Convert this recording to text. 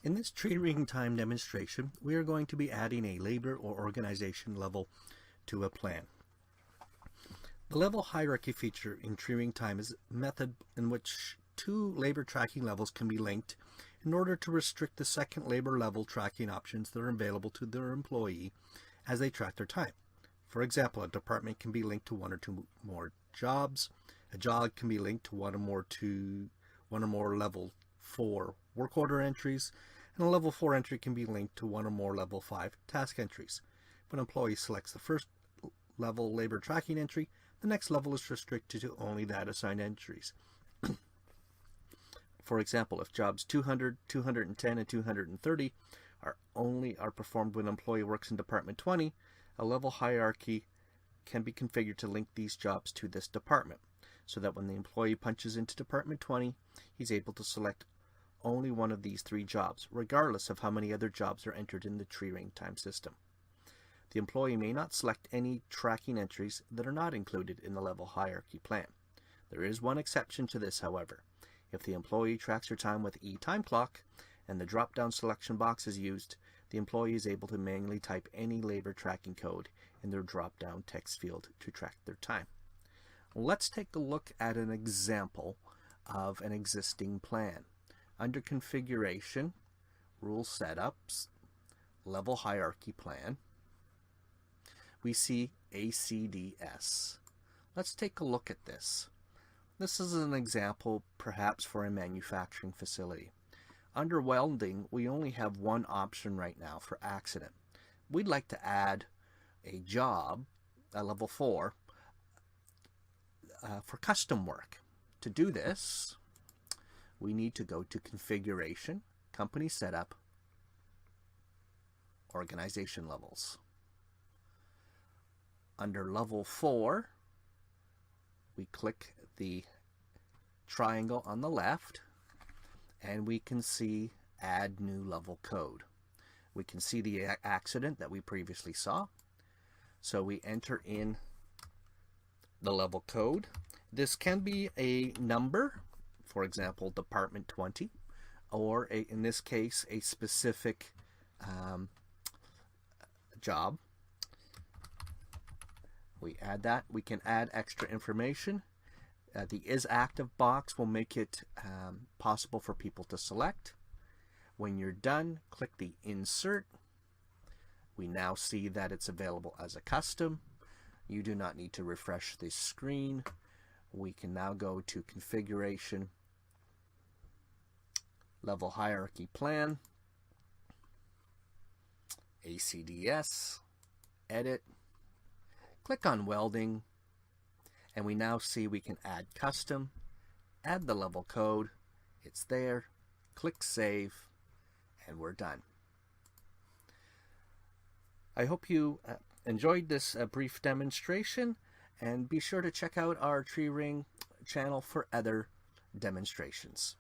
In this TreeRing Time demonstration, we are going to be adding a labor or organization level to a plan. The level hierarchy feature in TreeRing Time is a method in which two labor tracking levels can be linked in order to restrict the second labor level tracking options that are available to their employee as they track their time. For example, a department can be linked to one or two more jobs. A job can be linked to one or more level 4 work order entries, and a level 4 entry can be linked to one or more level 5 task entries. If an employee selects the first level labor tracking entry, the next level is restricted to only that assigned entries. For example, if jobs 200, 210, and 230 are performed when an employee works in Department 20, a level hierarchy can be configured to link these jobs to this department, so that when the employee punches into Department 20, he's able to select only one of these 3 jobs, regardless of how many other jobs are entered in the TreeRing Time system. The employee may not select any tracking entries that are not included in the level hierarchy plan. There is one exception to this, however. If the employee tracks her time with e-time clock and the drop-down selection box is used, the employee is able to manually type any labor tracking code in their drop-down text field to track their time. Let's take a look at an example of an existing plan. Under Configuration, Rule Setups, Level Hierarchy Plan, we see ACDS. Let's take a look at this. This is an example perhaps for a manufacturing facility. Under welding, we only have one option right now for accident. We'd like to add a job, a level 4, for custom work. To do this, we need to go to Configuration, Company Setup, Organization Levels. Under Level 4, we click the triangle on the left, and we can see Add New Level Code. We can see the accident that we previously saw. So we enter in the level code. This can be a number, for example, Department 20, or in this case, a specific job. We add that. We can add extra information. The Is Active box will make it possible for people to select. When you're done, click the Insert. We now see that it's available as a custom. You do not need to refresh this screen. We can now go to Configuration, Level Hierarchy Plan, ACDS, Edit, click on Welding, and we now see we can add custom, add the level code, it's there, click Save, and we're done. I hope you enjoyed this brief demonstration, and be sure to check out our TreeRing channel for other demonstrations.